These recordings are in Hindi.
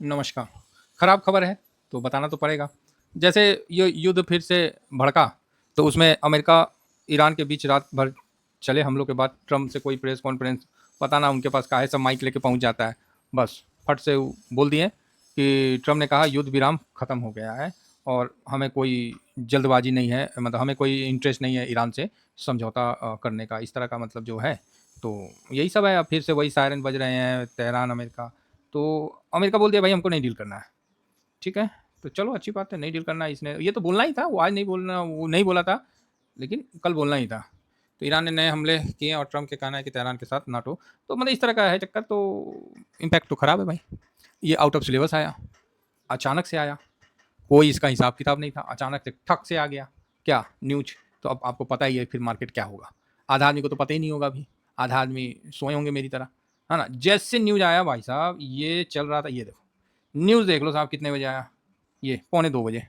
नमस्कार। खराब खबर है, तो बताना तो पड़ेगा। जैसे ये युद्ध फिर से भड़का, तो उसमें अमेरिका, ईरान के बीच रात भर चले हमलों के बाद ट्रम्प से कोई प्रेस कॉन्फ्रेंस, पता ना उनके पास काहे सब माइक लेके पहुँच जाता है। बस फट से वो बोल दिए कि ट्रम्प ने कहा युद्ध विराम ख़त्म हो गया है और हमें कोई जल्दबाज़ी नहीं है, मतलब हमें कोई इंटरेस्ट नहीं है ईरान से समझौता करने का, इस तरह का मतलब जो है। तो यही सब है, अब फिर से वही सायरन बज रहे हैं, तेहरान, अमेरिका। तो अमेरिका बोल दिया भाई हमको नहीं डील करना है, ठीक है? तो चलो अच्छी बात है, नहीं डील करना है, इसने ये तो बोलना ही था, वो आज नहीं बोलना, वो नहीं बोला था, लेकिन कल बोलना ही था। तो ईरान ने नए हमले किए और ट्रम्प के कहना है कि तेहरान के साथ नाटो, तो मतलब इस तरह का है चक्कर। तो इम्पैक्ट तो खराब है भाई। ये आउट ऑफ सिलेबस आया, अचानक से आया, कोई इसका हिसाब किताब नहीं था, अचानक से ठक से आ गया। क्या न्यूज? तो अब आपको पता ही है फिर मार्केट क्या होगा। आधा आदमी को तो पता ही नहीं होगा अभी, आधा आदमी सोए होंगे मेरी तरह, है ना? जैसे न्यूज आया भाई साहब, ये चल रहा था, ये देखो न्यूज़ देख लो साहब कितने बजे आया, ये पौने 2 बजे।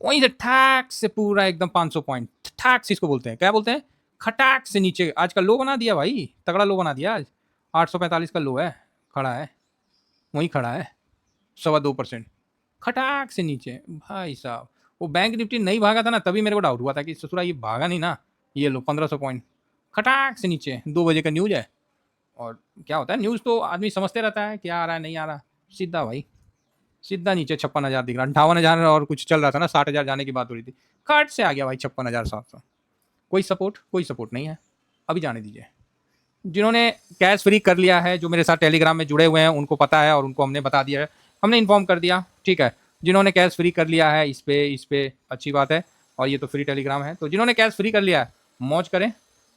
वहीं से ठाक से पूरा एकदम 500 पॉइंट, ठाक से इसको बोलते हैं, क्या बोलते हैं? खटाक से नीचे। आज का लो बना दिया भाई, तगड़ा लो बना दिया आज। 845 का लो है, खड़ा है, वहीं खड़ा है, 2.25%। खटाक से नीचे भाई साहब। वो बैंक निफ्टी नहीं भागा था ना, तभी मेरे को डाउट हुआ था कि ससुरा ये भागा नहीं ना। ये लो 1500 पॉइंट, खटाक से नीचे। 2 बजे का न्यूज़ है। और क्या होता है, न्यूज़ तो आदमी समझते रहता है क्या आ रहा है नहीं आ रहा, सीधा भाई सीधा नीचे 56,000 दिख रहा, 58,000 और कुछ चल रहा था ना, 60,000 जाने की बात हो रही थी, कट से आ गया भाई 56,700। कोई सपोर्ट नहीं है, अभी जाने दीजिए। जिन्होंने कैश फ्री कर लिया है, जो मेरे साथ टेलीग्राम में जुड़े हुए हैं, उनको पता है और उनको हमने बता दिया है, हमने इन्फॉर्म कर दिया, ठीक है। जिन्होंने कैश फ्री कर लिया है, इस पे अच्छी बात है, और ये तो फ्री टेलीग्राम है, तो जिन्होंने कैश फ्री कर लिया है मौज करें,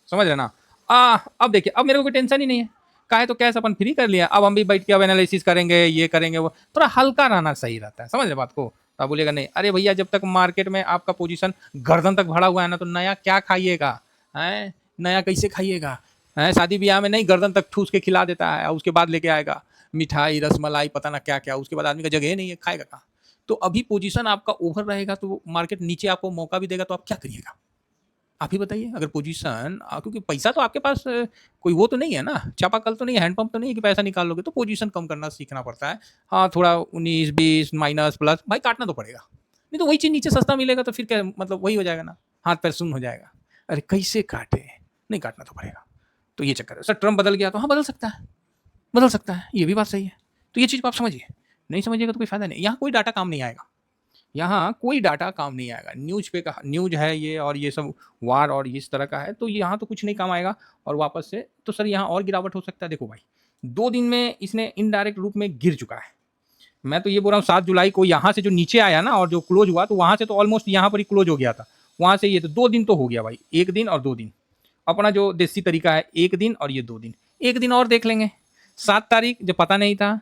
समझ रहे ना? अब देखिए, अब मेरे को कोई टेंशन ही नहीं है, काहे तो कैश अपन फ्री कर लिया, अब हम भी बैठ के अब एनालिसिस करेंगे, ये करेंगे, वो थोड़ा हल्का रहना सही रहता है, समझ रहे बात को? तो आप बोलिएगा नहीं, अरे भैया जब तक मार्केट में आपका पोजीशन गर्दन तक भरा हुआ है ना, तो नया क्या खाइएगा, है? नया कैसे खाइएगा? है, शादी ब्याह में नहीं, गर्दन तक ठूस के खिला देता है, उसके बाद लेके आएगा मिठाई, रसमलाई, पता ना क्या क्या, उसके बाद आदमी का जगह ही नहीं है, खाएगा कहाँ? तो अभी पोजीशन आपका ओवर रहेगा, तो मार्केट नीचे आपको मौका भी देगा, तो आप क्या करिएगा? आप ही बताइए। अगर पोजीशन, क्योंकि पैसा तो आपके पास कोई वो तो नहीं है ना, चापाकल तो नहीं है, हैंडपंप तो नहीं है कि पैसा निकाल लोगे, तो पोजीशन कम करना सीखना पड़ता है। हाँ, थोड़ा 19 20 माइनस प्लस भाई काटना तो पड़ेगा, नहीं तो वही चीज़ नीचे सस्ता मिलेगा, तो फिर क्या मतलब, वही हो जाएगा ना, हाथ पैर सुन्न हो जाएगा। अरे कैसे काटे, नहीं काटना तो पड़ेगा। तो ये चक्कर है सर। ट्रम्प बदल गया तो हाँ, बदल सकता है, बदल सकता है, ये भी बात सही है। तो ये चीज़ को आप समझिए, नहीं समझिएगा तो कोई फायदा नहीं। यहाँ कोई डाटा काम नहीं आएगा, यहाँ कोई डाटा काम नहीं आएगा। न्यूज़ पे का न्यूज़ है ये, और ये सब वार और इस तरह का है, तो यहाँ तो कुछ नहीं काम आएगा। और वापस से तो सर यहाँ और गिरावट हो सकता है। देखो भाई, 2 दिन में इसने इनडायरेक्ट रूप में गिर चुका है। मैं तो ये बोल रहा हूँ 7 जुलाई को यहाँ से जो नीचे आया ना, और जो क्लोज हुआ, तो वहाँ से तो ऑलमोस्ट यहाँ पर ही क्लोज हो गया था। वहाँ से ये तो 2 दिन तो हो गया भाई, 1 दिन और 2 दिन। अपना जो देसी तरीका है, 1 दिन और ये 2 दिन, 1 दिन और देख लेंगे। 7 तारीख जब पता नहीं था,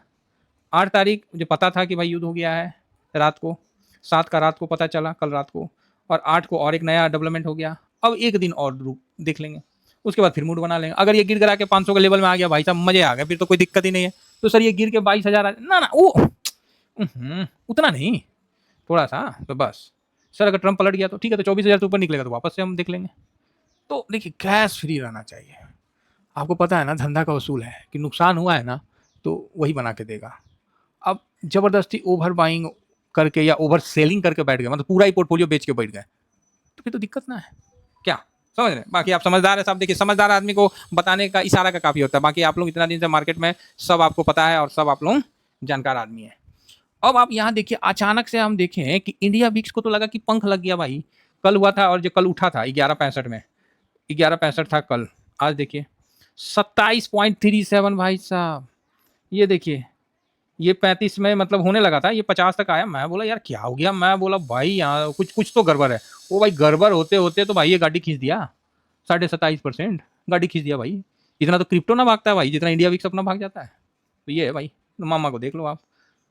8 तारीख जब पता था कि भाई युद्ध हो गया है, रात को 7 का रात को पता चला, कल रात को, और 8 को और एक नया डेवलपमेंट हो गया। अब 1 दिन और देख लेंगे, उसके बाद फिर मूड बना लेंगे। अगर ये गिर गिरा के 500 के लेवल में आ गया भाई साहब, मजे आ गए, फिर तो कोई दिक्कत ही नहीं है। तो सर ये गिर के 22,000 ना ना वो उतना नहीं, थोड़ा सा तो बस। सर अगर ट्रम्प पलट गया तो ठीक है, तो 24,000 से ऊपर निकलेगा तो वापस से हम देख लेंगे। तो देखिए, कैश फ्री रहना चाहिए। आपको पता है ना, धंधा का उसूल है कि नुकसान हुआ है ना, तो वही बना के देगा। अब जबरदस्ती ओवर बाइंग करके या ओवर सेलिंग करके बैठ गए, मतलब पूरा ही पोर्टफोलियो बेच के बैठ गए, तो फिर तो दिक्कत ना है क्या? समझ रहे हैं? बाकी आप समझदार है साहब। देखिए, समझदार आदमी को बताने का इशारा का काफी होता है। बाकी आप लोग इतना दिन से मार्केट में, सब आपको पता है और सब आप लोग जानकार आदमी है। अब आप यहाँ देखिए, अचानक से हम देखें कि इंडिया विक्स को तो लगा कि पंख लग गया भाई। कल हुआ था, और जो कल उठा था 11.65 में, 11.65 था कल। आज देखिए 27.37 भाई साहब। ये देखिए, ये 35 में मतलब होने लगा था, ये 50 तक आया। मैं बोला यार क्या हो गया, मैं बोला भाई यहाँ कुछ कुछ तो गड़बड़ है। वो भाई गड़बड़ होते होते तो भाई ये गाड़ी खींच दिया, 27.5% गाड़ी खींच दिया भाई। इतना तो क्रिप्टो ना भागता है भाई, जितना इंडिया विक्स अपना भाग जाता है। तो ये है भाई, तो मामा को देख लो आप।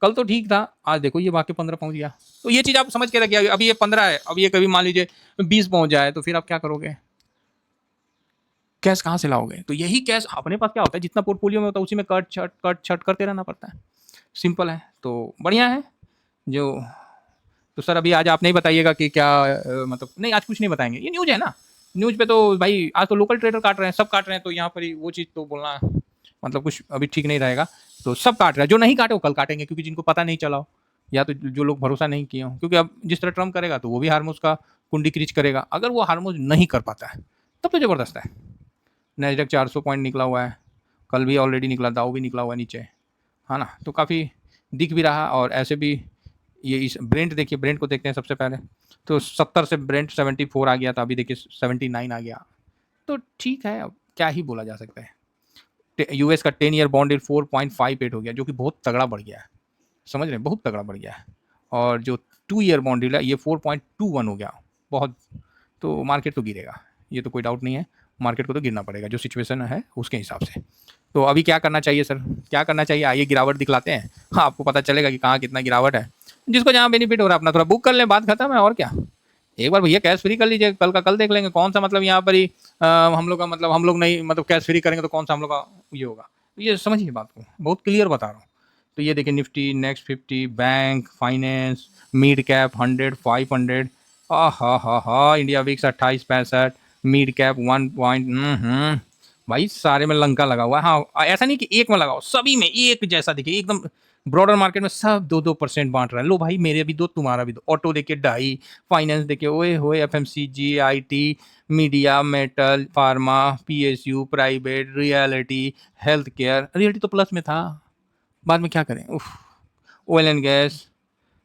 कल तो ठीक था, आज देखो ये भाग के 15 पहुंच गया। तो ये चीज़ आप समझ के रखिए। अभी ये 15 है, अब ये कभी मान लीजिए 20 पहुंच जाए, तो फिर आप क्या करोगे? कैश कहाँ से लाओगे? तो यही कैश अपने पास क्या होता है, जितना पोर्टफोलियो में होता है उसी में कट छट करते रहना पड़ता है। सिंपल है, तो बढ़िया है जो। तो सर अभी आज आप नहीं बताइएगा कि क्या मतलब नहीं, आज कुछ नहीं बताएंगे, ये न्यूज़ है ना। न्यूज़ पे तो भाई आज तो लोकल ट्रेडर काट रहे हैं, सब काट रहे हैं, तो यहाँ पर ही वो चीज़ तो बोलना मतलब कुछ अभी ठीक नहीं रहेगा। तो सब काट रहा है, जो नहीं काटे वो कल काटेंगे, क्योंकि जिनको पता नहीं चला हो या तो जो लोग भरोसा नहीं किए हों, क्योंकि अब जिस तरह ट्रम्प करेगा तो वो भी हार्मोज का कुंडी क्रीच करेगा। अगर वो हार्मोज नहीं कर पाता है तब तो ज़बरदस्त है। नैस्डैक 400 पॉइंट निकला हुआ है, कल भी ऑलरेडी निकला, दाव भी निकला हुआ है नीचे, है ना। तो काफ़ी दिख भी रहा, और ऐसे भी ये इस ब्रेंट देखिए, ब्रेंट को देखते हैं सबसे पहले। तो 70 से ब्रेंट 74 आ गया था, अभी देखिए 79 आ गया। तो ठीक है, अब क्या ही बोला जा सकता है। यूएस का 10 ईयर बॉन्ड 4.58 हो गया, जो कि बहुत तगड़ा बढ़ गया है, समझ रहे हैं, बहुत तगड़ा बढ़ गया है। और जो 2 ईयर बॉन्ड है ये 4.21 हो गया, बहुत। तो मार्केट तो गिरेगा, ये तो कोई डाउट नहीं है, मार्केट को तो गिरना पड़ेगा जो सिचुएशन है उसके हिसाब से। तो अभी क्या करना चाहिए सर, क्या करना चाहिए, आइए गिरावट दिखलाते हैं। हाँ, आपको पता चलेगा कि कहाँ कितना गिरावट है। जिसको जहाँ बेनिफिट हो रहा है अपना थोड़ा बुक कर लें, बात खत्म है, और क्या। एक बार भैया कैश फ्री कर लीजिए, कल का कल देख लेंगे कौन सा, मतलब यहाँ पर ही हम लोग का, मतलब हम लोग नहीं, मतलब कैश फ्री करेंगे तो कौन सा हम लोग का ये होगा। ये समझिए बात को, बहुत क्लियर बता रहा हूँ। तो ये देखिए, Nifty, next 50, bank, finance, mid cap 100, 500, हा, India VIX 28-65, mid cap 1 point, भाई सारे में लंका लगा हुआ है। हाँ, ऐसा नहीं कि एक में लगाओ, सभी में एक जैसा देखिए, एकदम ब्रॉडर मार्केट में सब 2-2% बांट रहे हैं। लो भाई, मेरे भी दो, तुम्हारा भी दो। ऑटो देखिए 2.5, फाइनेंस देखिए ओए होए, FMCG, IT, media, metal, pharma, PSU, private, reality, health care. Reality तो प्लस में था, बाद में क्या करें, उफ। ऑयल एंड गैस,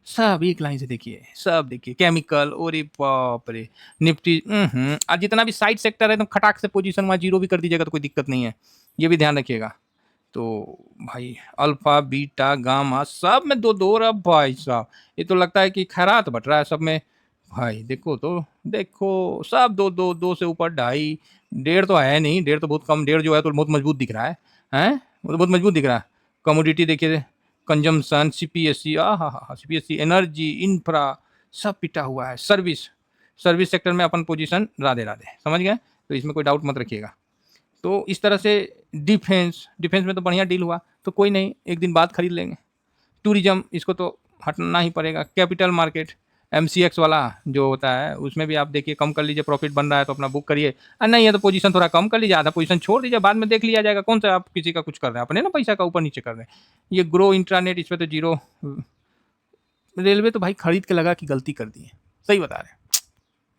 सब एक लाइन से देखिए, सब देखिए, केमिकल, अरे बाप रे। निफ्टी, और जितना भी साइड सेक्टर है एकदम खटाक से पोजीशन वहाँ जीरो भी कर दीजिएगा तो कोई दिक्कत नहीं है, ये भी ध्यान रखिएगा। तो भाई अल्फा, बीटा, गामा सब में दो दो, अब भाई साहब ये तो लगता है कि खैरात बट रहा है सब में। भाई देखो तो, देखो सब दो दो, दो से ऊपर 2.5, 1.5 तो है नहीं, 1.5 तो बहुत कम, 1.5 जो है तो बहुत मजबूत दिख रहा है, हैं, वो तो बहुत मजबूत दिख रहा है। कमोडिटी देखिए, कंजम्पशन, सीपीएससी, हाँ, सीपीएससी, एनर्जी, इंफ्रा, सब पिटा हुआ है। सर्विस, सर्विस सेक्टर में अपन पोजीशन राधे राधे, समझ गए, तो इसमें कोई डाउट मत रखिएगा। तो इस तरह से डिफेंस, डिफेंस में तो बढ़िया डील हुआ, तो कोई नहीं, एक दिन बाद खरीद लेंगे। टूरिज्म, इसको तो हटना ही पड़ेगा। कैपिटल मार्केट, एमसीएक्स वाला जो होता है उसमें भी आप देखिए, कम कर लीजिए, प्रॉफिट बन रहा है तो अपना बुक करिए, और नहीं है तो पोजीशन थोड़ा कम कर लीजिए, आधा पोजीशन छोड़ दीजिए, बाद में देख लिया जाएगा। कौन सा आप किसी का कुछ कर रहे हैं, अपने ना पैसा का ऊपर नीचे कर रहे हैं। ये ग्रो इंट्रानेट, इस पर तो जीरो। रेलवे तो भाई खरीद के लगा कि गलती कर दी है, सही बता रहे हैं,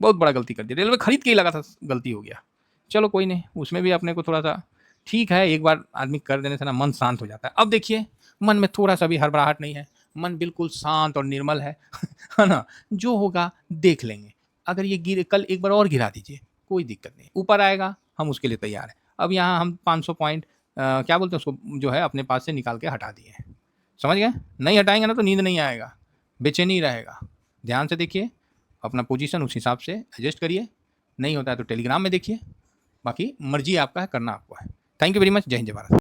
बहुत बड़ा गलती कर दी, रेलवे खरीद के ही लगा था, गलती हो गया। चलो कोई नहीं, उसमें भी अपने को थोड़ा सा ठीक है, एक बार आदमी कर देने से ना मन शांत हो जाता है। अब देखिए, मन में थोड़ा सा भी हड़बड़ाहट नहीं है, मन बिल्कुल शांत और निर्मल है है ना। जो होगा देख लेंगे। अगर ये गिरे, कल एक बार और गिरा दीजिए, कोई दिक्कत नहीं, ऊपर आएगा हम उसके लिए तैयार हैं। अब यहाँ हम 500 पॉइंट क्या बोलते हैं उसको, जो है अपने पास से निकाल के हटा दिए हैं, समझ गए। नहीं हटाएंगे ना तो नींद नहीं आएगा, बेचैनी रहेगा। ध्यान से देखिए, अपना पोजीशन उस हिसाब से एडजस्ट करिए, नहीं होता है तो टेलीग्राम में देखिए, बाकी मर्जी आपका है, करना आपको है। थैंक यू वेरी मच, जय हिंद, जय भारत।